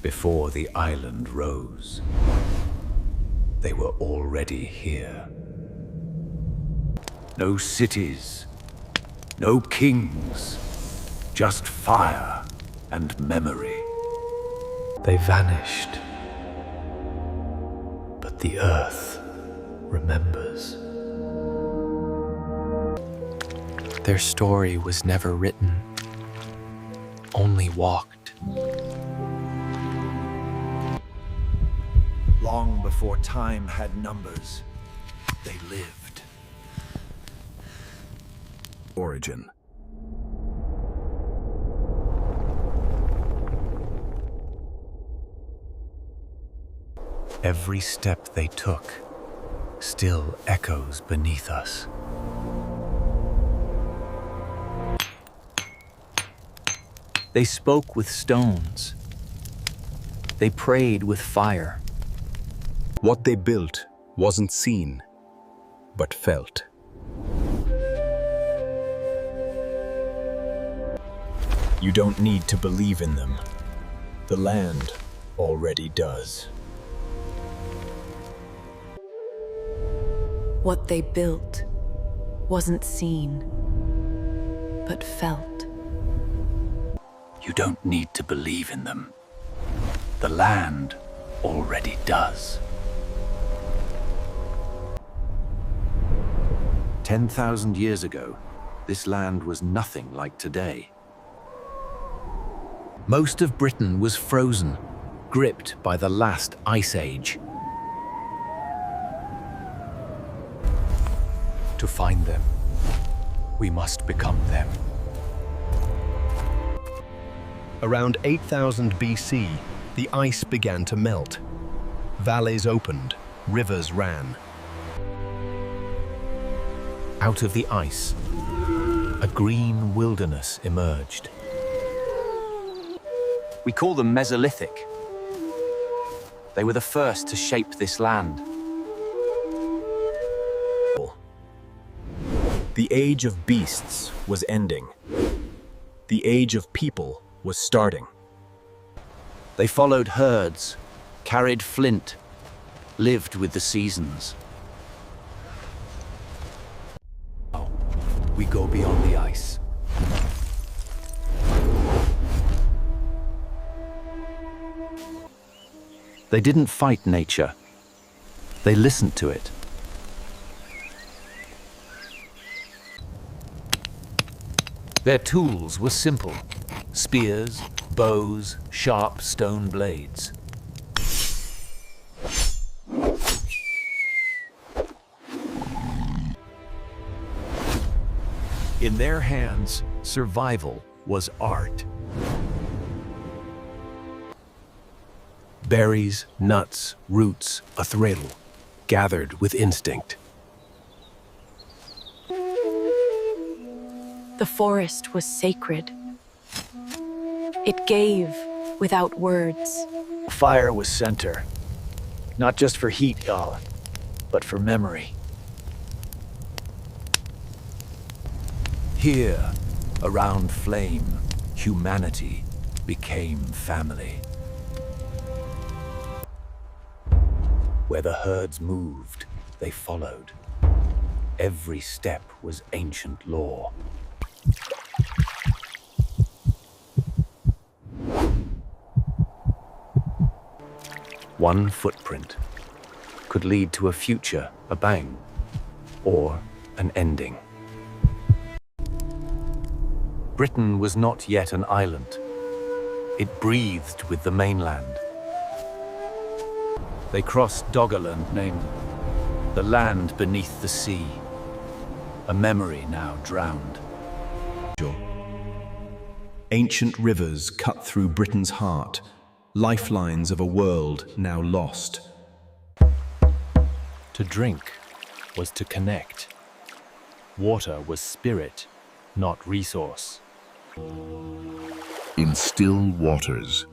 before the island rose. They were already here. No cities, no kings, just fire and memory. They vanished, but the earth remembers. Their story was never written, only walked. Long before time had numbers, they lived. Origin. Every step they took still echoes beneath us. They spoke with stones. They prayed with fire. What they built wasn't seen, but felt. You don't need to believe in them. The land already does. What they built wasn't seen, but felt. You don't need to believe in them. The land already does. 10,000 years ago, this land was nothing like today. Most of Britain was frozen, gripped by the last ice age. To find them, we must become them. Around 8000 BC, the ice began to melt. Valleys opened, rivers ran. Out of the ice, a green wilderness emerged. We call them Mesolithic. They were the first to shape this land. The age of beasts was ending. The age of people was starting. They followed herds, carried flint, lived with the seasons. We go beyond the ice. They didn't fight nature. They listened to it. Their tools were simple: spears, bows, sharp stone blades. In their hands, survival was art. Berries, nuts, roots, a thrill, gathered with instinct. The forest was sacred. It gave without words. Fire was center, not just for heat, y'all, but for memory. Here, around flame, humanity became family. Where the herds moved, they followed. Every step was ancient lore. One footprint could lead to a future, a bang, or an ending. Britain was not yet an island. It breathed with the mainland. They crossed Doggerland, named the land beneath the sea, a memory now drowned. Ancient rivers cut through Britain's heart, lifelines of a world now lost. To drink was to connect. Water was spirit, not resource. In still waters,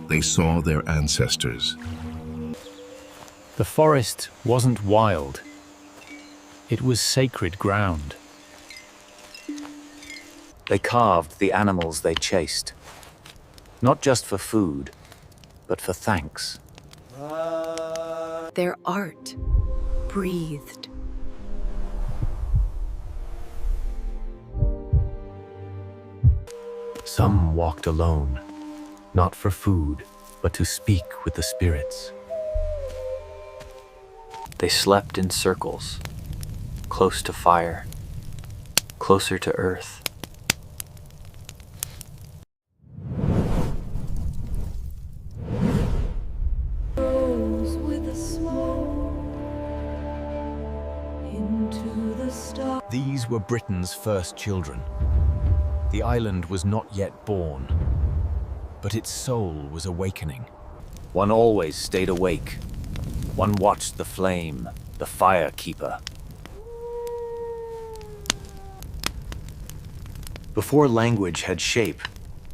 they saw their ancestors. The forest wasn't wild. It was sacred ground. They carved the animals they chased. Not just for food, but for thanks. Their art breathed. Some walked alone, not for food, but to speak with the spirits. They slept in circles, close to fire, closer to earth. These were Britain's first children. The island was not yet born, but its soul was awakening. One always stayed awake. One watched the flame, the fire keeper. Before language had shape,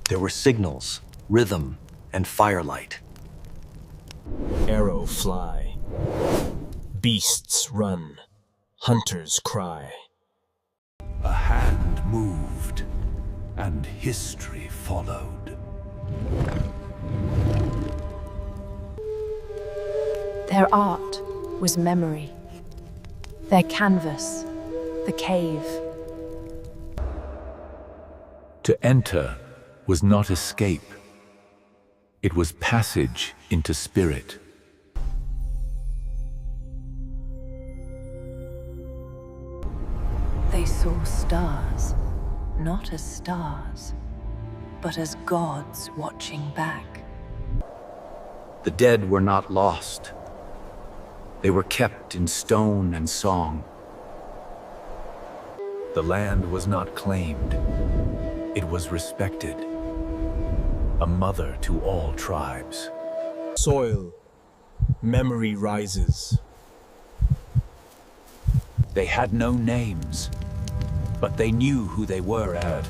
there were signals, rhythm, and firelight. Arrow fly, beasts run, hunters cry. A hand moved, and history followed. Their art was memory. Their canvas, the cave. To enter was not escape. It was passage into spirit. They saw stars, not as stars, but as gods watching back. The dead were not lost. They were kept in stone and song. The land was not claimed. It was respected. A mother to all tribes. Soil, memory rises. They had no names, but they knew who they were,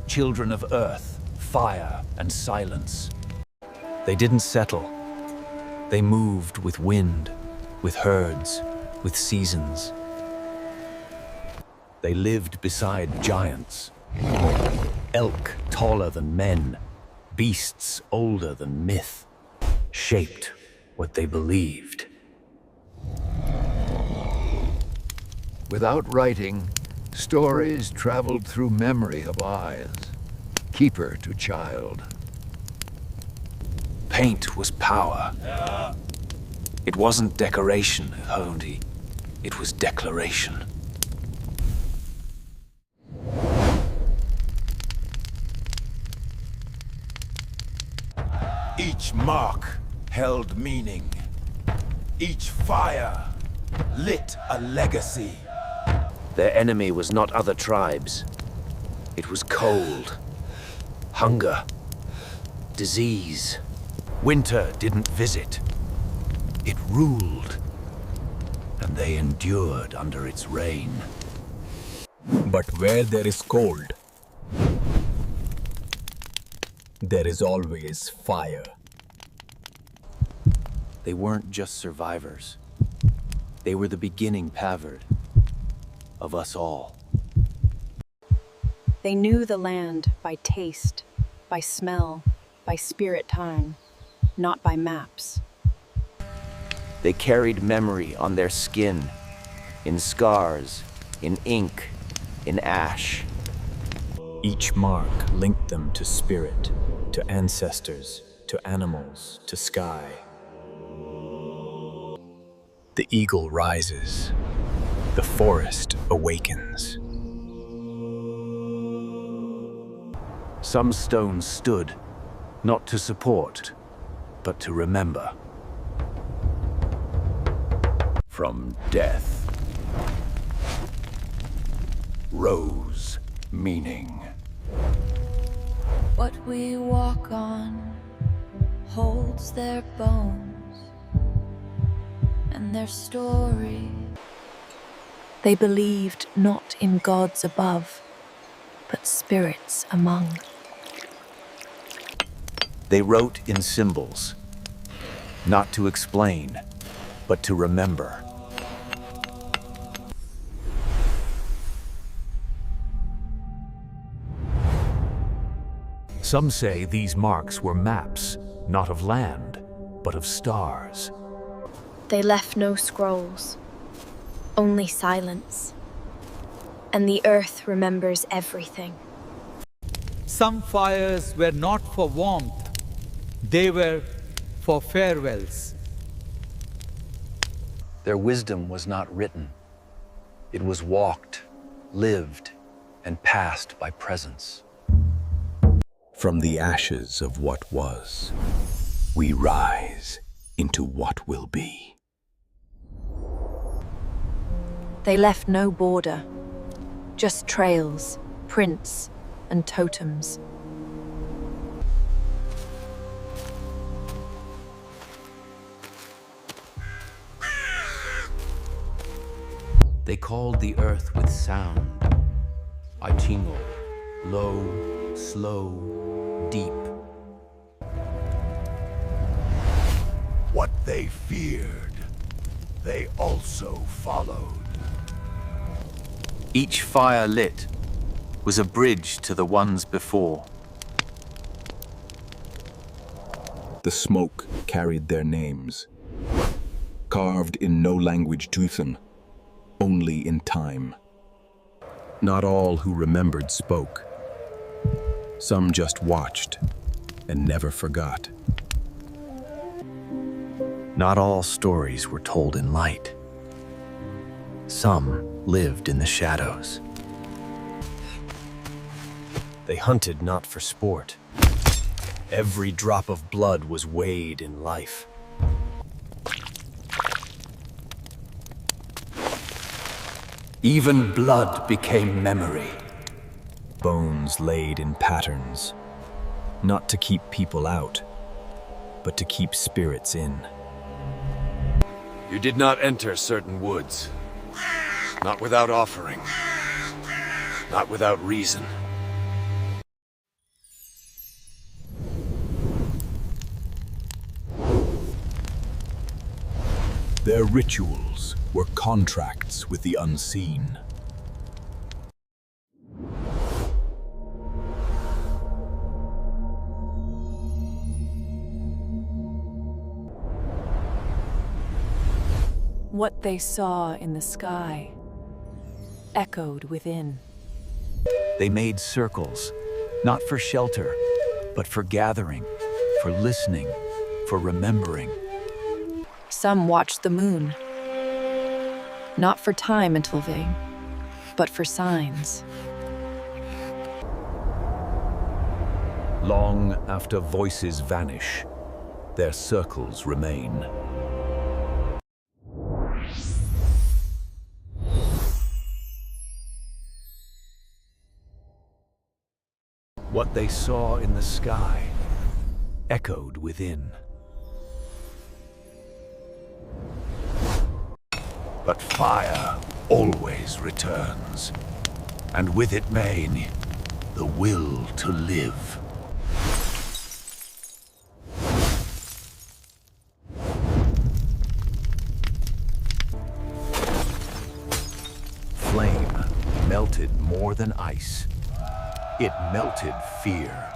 children of earth, fire, and silence. They didn't settle. They moved with wind, with herds, with seasons. They lived beside giants. Elk taller than men, beasts older than myth, shaped what they believed. Without writing, stories traveled through memory of eyes, keeper to child. Paint was power. It wasn't decoration, Hondi. It was declaration. Each mark held meaning. Each fire lit a legacy. Their enemy was not other tribes. It was cold, hunger, disease. Winter didn't visit. It ruled, and they endured under its reign. But where there is cold, there is always fire. They weren't just survivors. They were the beginning pavard of us all. They knew the land by taste, by smell, by spirit time, not by maps. They carried memory on their skin, in scars, in ink, in ash. Each mark linked them to spirit, to ancestors, to animals, to sky. The eagle rises. The forest awakens. Some stones stood, not to support, but to remember. From death rose meaning. What we walk on holds their bones and their story. They believed not in gods above, but spirits among. They wrote in symbols, not to explain, but to remember. Some say these marks were maps, not of land, but of stars. They left no scrolls, only silence. And the earth remembers everything. Some fires were not for warmth, they were for farewells. Their wisdom was not written. It was walked, lived, and passed by presence. From the ashes of what was, we rise into what will be. They left no border, just trails, prints, and totems. They called the earth with sound. Ichingo, low, slow, deep. What they feared, they also followed. Each fire lit was a bridge to the ones before. The smoke carried their names, carved in no language Tuthan, only in time. Not all who remembered spoke. Some just watched and never forgot. Not all stories were told in light. Some lived in the shadows. They hunted not for sport. Every drop of blood was weighed in life. Even blood became memory. Bones laid in patterns, not to keep people out, but to keep spirits in. You did not enter certain woods. Not without offering. Not without reason. Their rituals were contracts with the unseen. What they saw in the sky echoed within. They made circles, not for shelter, but for gathering, for listening, for remembering. Some watched the moon, not for time until they, but for signs. Long after voices vanish, their circles remain. What they saw in the sky echoed within. But fire always returns, and with it may the will to live. Flame melted more than ice. It melted fear.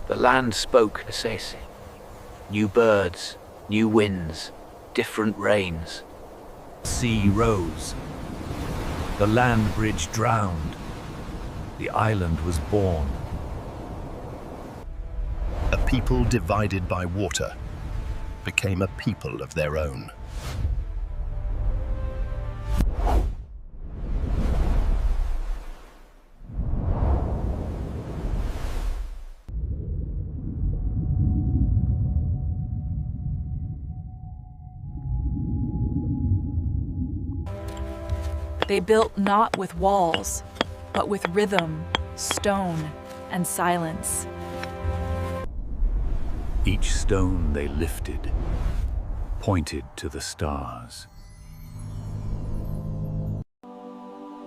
The land spoke, Assese. New birds, new winds, different rains. Sea rose. The land bridge drowned. The island was born. A people divided by water became a people of their own. They built not with walls, but with rhythm, stone, and silence. Each stone they lifted pointed to the stars.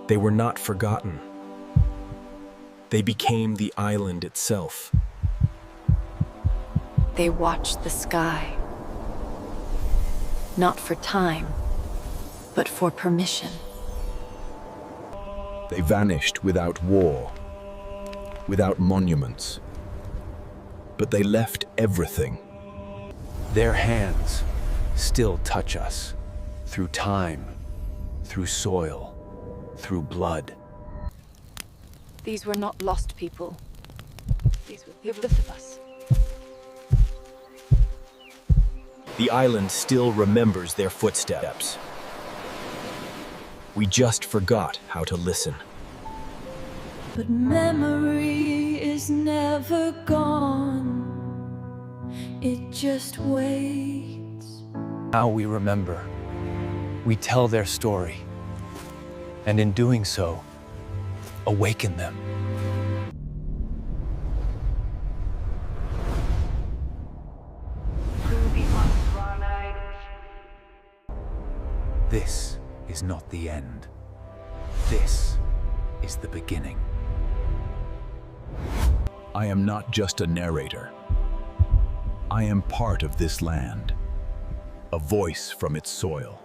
They were not forgotten. They became the island itself. They watched the sky, not for time, but for permission. They vanished without war, without monuments. But they left everything. Their hands still touch us through time, through soil, through blood. These were not lost people. These were lived with us. The island still remembers their footsteps. We just forgot how to listen. But memory is never gone. It just waits. Now we remember. We tell their story. And in doing so, awaken them. This is not the end. This is the beginning. I am not just a narrator. I am part of this land, a voice from its soil.